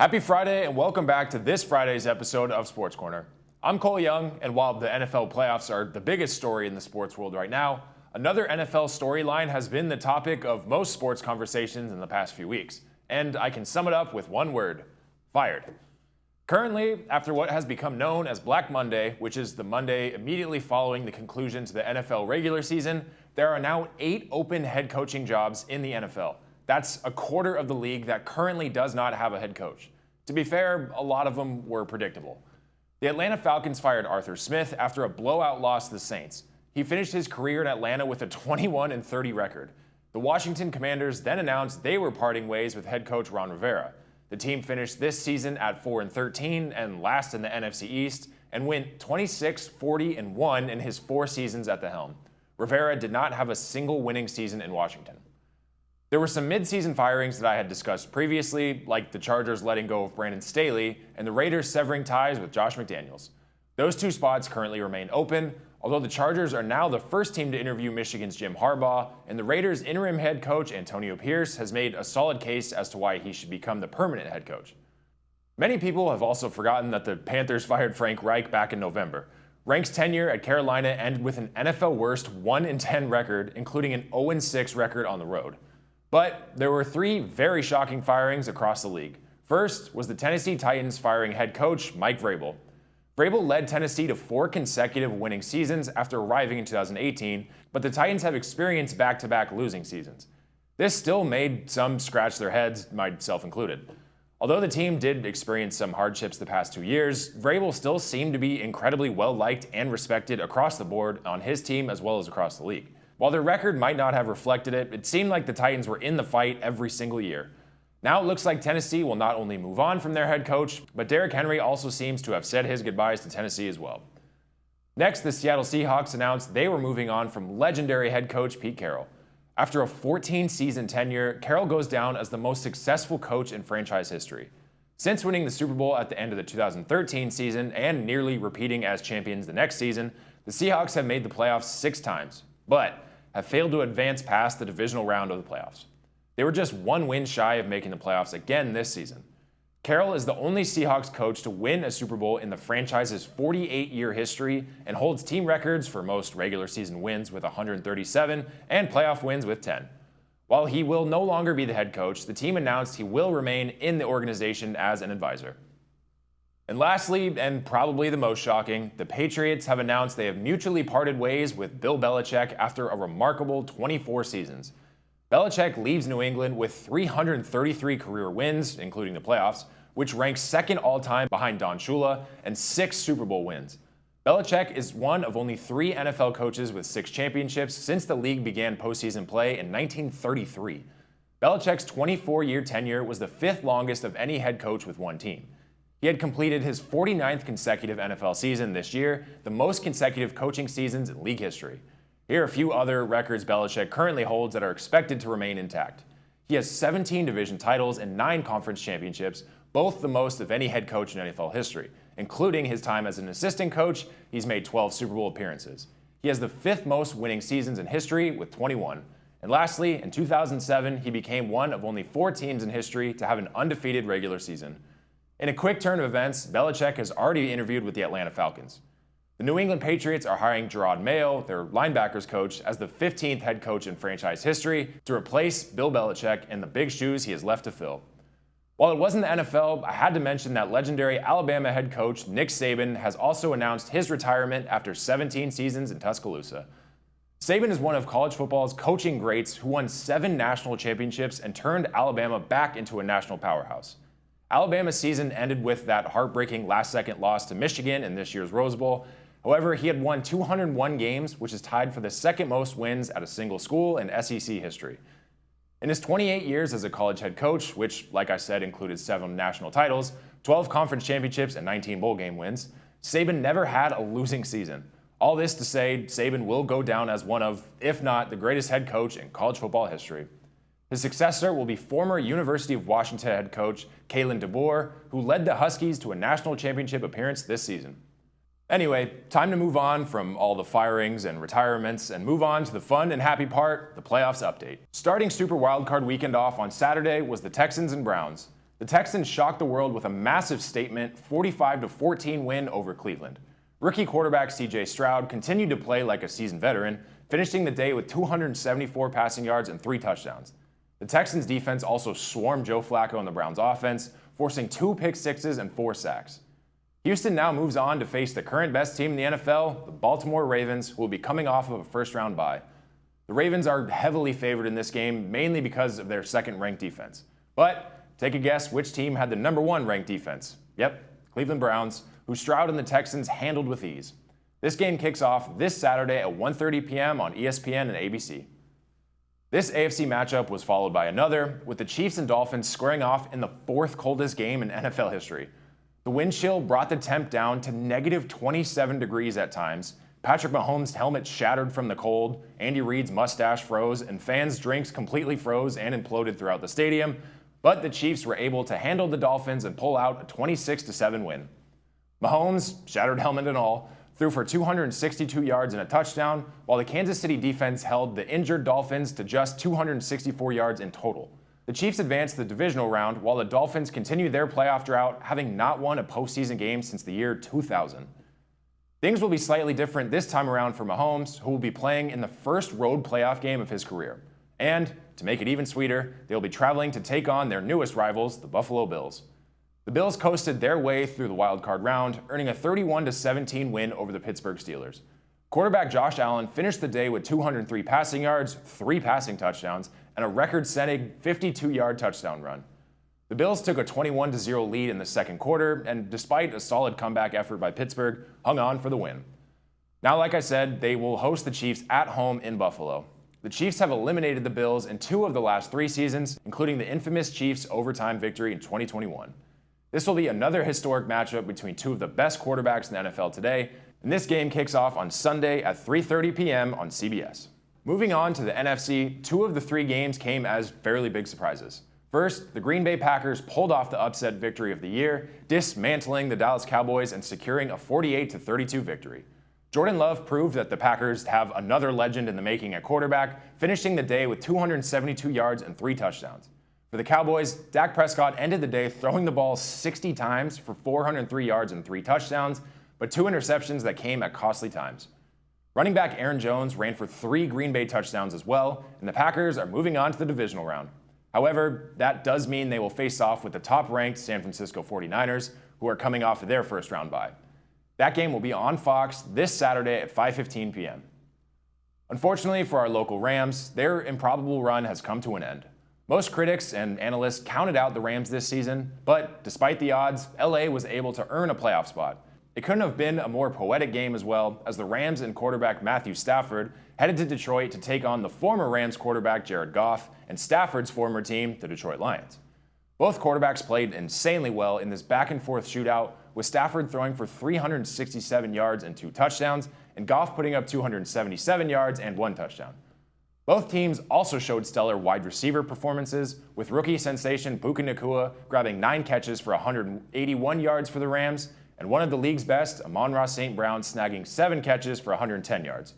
Happy Friday and welcome back to this Friday's episode of Sports Corner. I'm Cole Young, and while the NFL playoffs are the biggest story in the sports world right now, another NFL storyline has been the topic of most sports conversations in the past few weeks. And I can sum it up with one word: fired. Currently, after what has become known as Black Monday, which is the Monday immediately following the conclusion to the NFL regular season, there are now 8 open head coaching jobs in the NFL. That's a quarter of the league that currently does not have a head coach. To be fair, a lot of them were predictable. The Atlanta Falcons fired Arthur Smith after a blowout loss to the Saints. He finished his career in Atlanta with a 21-30 record. The Washington Commanders then announced they were parting ways with head coach Ron Rivera. The team finished this season at 4-13 and last in the NFC East and went 26-40-1 in his 4 seasons at the helm. Rivera did not have a single winning season in Washington. There were some mid-season firings that I had discussed previously, like the Chargers letting go of Brandon Staley and the Raiders severing ties with Josh McDaniels. Those 2 spots currently remain open, although the Chargers are now the first team to interview Michigan's Jim Harbaugh, and the Raiders' interim head coach Antonio Pierce has made a solid case as to why he should become the permanent head coach. Many people have also forgotten that the Panthers fired Frank Reich back in November. Reich's tenure at Carolina ended with an NFL worst 1-10 record, including an 0-6 record on the road. But there were 3 very shocking firings across the league. First was the Tennessee Titans firing head coach Mike Vrabel. Vrabel led Tennessee to 4 consecutive winning seasons after arriving in 2018, but the Titans have experienced back-to-back losing seasons. This still made some scratch their heads, myself included. Although the team did experience some hardships the past 2 years, Vrabel still seemed to be incredibly well-liked and respected across the board on his team as well as across the league. While their record might not have reflected it, it seemed like the Titans were in the fight every single year. Now it looks like Tennessee will not only move on from their head coach, but Derrick Henry also seems to have said his goodbyes to Tennessee as well. Next, the Seattle Seahawks announced they were moving on from legendary head coach Pete Carroll. After a 14-season tenure, Carroll goes down as the most successful coach in franchise history. Since winning the Super Bowl at the end of the 2013 season and nearly repeating as champions the next season, the Seahawks have made the playoffs 6 times, but have failed to advance past the divisional round of the playoffs. They were just 1 win shy of making the playoffs again this season. Carroll is the only Seahawks coach to win a Super Bowl in the franchise's 48-year history and holds team records for most regular season wins with 137 and playoff wins with 10. While he will no longer be the head coach, the team announced he will remain in the organization as an advisor. And lastly, and probably the most shocking, the Patriots have announced they have mutually parted ways with Bill Belichick after a remarkable 24 seasons. Belichick leaves New England with 333 career wins, including the playoffs, which ranks second all-time behind Don Shula, and 6 Super Bowl wins. Belichick is one of only 3 NFL coaches with 6 championships since the league began postseason play in 1933. Belichick's 24-year tenure was the 5th longest of any head coach with one team. He had completed his 49th consecutive NFL season this year, the most consecutive coaching seasons in league history. Here are a few other records Belichick currently holds that are expected to remain intact. He has 17 division titles and 9 conference championships, both the most of any head coach in NFL history. Including his time as an assistant coach, he's made 12 Super Bowl appearances. He has the 5th most winning seasons in history with 21. And lastly, in 2007, he became one of only 4 teams in history to have an undefeated regular season. In a quick turn of events, Belichick has already interviewed with the Atlanta Falcons. The New England Patriots are hiring Gerard Mayo, their linebackers coach, as the 15th head coach in franchise history to replace Bill Belichick in the big shoes he has left to fill. While it wasn't the NFL, I had to mention that legendary Alabama head coach Nick Saban has also announced his retirement after 17 seasons in Tuscaloosa. Saban is one of college football's coaching greats who won 7 national championships and turned Alabama back into a national powerhouse. Alabama's season ended with that heartbreaking last-second loss to Michigan in this year's Rose Bowl. However, he had won 201 games, which is tied for the 2nd most wins at a single school in SEC history. In his 28 years as a college head coach, which, like I said, included 7 national titles, 12 conference championships, and 19 bowl game wins, Saban never had a losing season. All this to say, Saban will go down as one of, if not the greatest head coach in college football history. His successor will be former University of Washington head coach Kalen DeBoer, who led the Huskies to a national championship appearance this season. Anyway, time to move on from all the firings and retirements and move on to the fun and happy part, the playoffs update. Starting Super Wildcard Weekend off on Saturday was the Texans and Browns. The Texans shocked the world with a massive statement 45-14 win over Cleveland. Rookie quarterback C.J. Stroud continued to play like a seasoned veteran, finishing the day with 274 passing yards and 3 touchdowns. The Texans defense also swarmed Joe Flacco and the Browns offense, forcing 2 pick sixes and 4 sacks. Houston now moves on to face the current best team in the NFL, the Baltimore Ravens, who will be coming off of a first-round bye. The Ravens are heavily favored in this game, mainly because of their second-ranked defense. But take a guess which team had the number 1 ranked defense. Yep, Cleveland Browns, who Stroud and the Texans handled with ease. This game kicks off this Saturday at 1:30 p.m. on ESPN and ABC. This AFC matchup was followed by another, with the Chiefs and Dolphins squaring off in the 4th coldest game in NFL history. The wind chill brought the temp down to negative 27 degrees at times. Patrick Mahomes' helmet shattered from the cold, Andy Reid's mustache froze, and fans' drinks completely froze and imploded throughout the stadium. But the Chiefs were able to handle the Dolphins and pull out a 26-7 win. Mahomes, shattered helmet and all, threw for 262 yards and a touchdown, while the Kansas City defense held the injured Dolphins to just 264 yards in total. The Chiefs advanced to the divisional round, while the Dolphins continue their playoff drought, having not won a postseason game since the year 2000. Things will be slightly different this time around for Mahomes, who will be playing in the first road playoff game of his career. And, to make it even sweeter, they'll be traveling to take on their newest rivals, the Buffalo Bills. The Bills coasted their way through the wildcard round, earning a 31-17 win over the Pittsburgh Steelers. Quarterback Josh Allen finished the day with 203 passing yards, 3 passing touchdowns, and a record-setting 52-yard touchdown run. The Bills took a 21-0 lead in the second quarter, and despite a solid comeback effort by Pittsburgh, hung on for the win. Now, like I said, they will host the Chiefs at home in Buffalo. The Chiefs have eliminated the Bills in 2 of the last 3 seasons, including the infamous Chiefs' overtime victory in 2021. This will be another historic matchup between 2 of the best quarterbacks in the NFL today, and this game kicks off on Sunday at 3:30 p.m. on CBS. Moving on to the NFC, 2 of the 3 games came as fairly big surprises. First, the Green Bay Packers pulled off the upset victory of the year, dismantling the Dallas Cowboys and securing a 48-32 victory. Jordan Love proved that the Packers have another legend in the making at quarterback, finishing the day with 272 yards and 3 touchdowns. For the Cowboys, Dak Prescott ended the day throwing the ball 60 times for 403 yards and 3 touchdowns, but 2 interceptions that came at costly times. Running back Aaron Jones ran for 3 Green Bay touchdowns as well, and the Packers are moving on to the divisional round. However, that does mean they will face off with the top-ranked San Francisco 49ers, who are coming off of their first-round bye. That game will be on Fox this Saturday at 5:15 p.m. Unfortunately for our local Rams, their improbable run has come to an end. Most critics and analysts counted out the Rams this season, but despite the odds, LA was able to earn a playoff spot. It couldn't have been a more poetic game as well, as the Rams and quarterback Matthew Stafford headed to Detroit to take on the former Rams quarterback Jared Goff and Stafford's former team, the Detroit Lions. Both quarterbacks played insanely well in this back-and-forth shootout, with Stafford throwing for 367 yards and 2 touchdowns, and Goff putting up 277 yards and 1 touchdown. Both teams also showed stellar wide receiver performances, with rookie sensation Puka Nacua grabbing 9 catches for 181 yards for the Rams, and one of the league's best, Amon-Ra St. Brown, snagging 7 catches for 110 yards.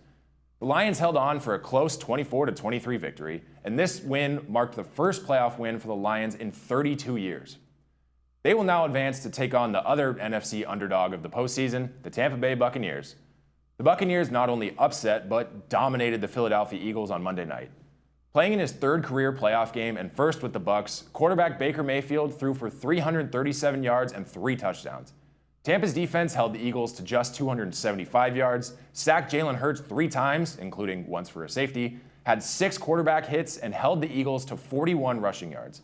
The Lions held on for a close 24-23 victory, and this win marked the first playoff win for the Lions in 32 years. They will now advance to take on the other NFC underdog of the postseason, the Tampa Bay Buccaneers. The Buccaneers not only upset, but dominated the Philadelphia Eagles on Monday night. Playing in his 3rd career playoff game and first with the Bucs, quarterback Baker Mayfield threw for 337 yards and 3 touchdowns. Tampa's defense held the Eagles to just 275 yards, sacked Jalen Hurts 3 times, including once for a safety, had 6 quarterback hits, and held the Eagles to 41 rushing yards.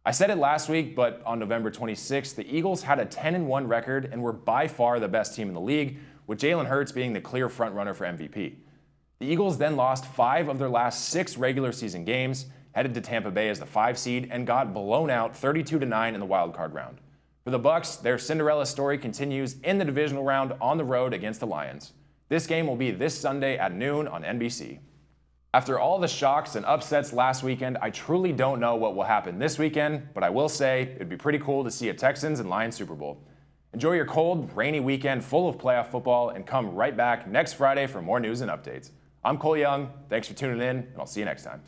I said it last week, but on November 26th, the Eagles had a 10-1 record and were by far the best team in the league, with Jalen Hurts being the clear frontrunner for MVP. The Eagles then lost 5 of their last 6 regular season games, headed to Tampa Bay as the 5 seed, and got blown out 32-9 in the wildcard round. For the Bucs, their Cinderella story continues in the divisional round on the road against the Lions. This game will be this Sunday at noon on NBC. After all the shocks and upsets last weekend, I truly don't know what will happen this weekend, but I will say it'd be pretty cool to see a Texans and Lions Super Bowl. Enjoy your cold, rainy weekend full of playoff football, and come right back next Friday for more news and updates. I'm Cole Young, thanks for tuning in, and I'll see you next time.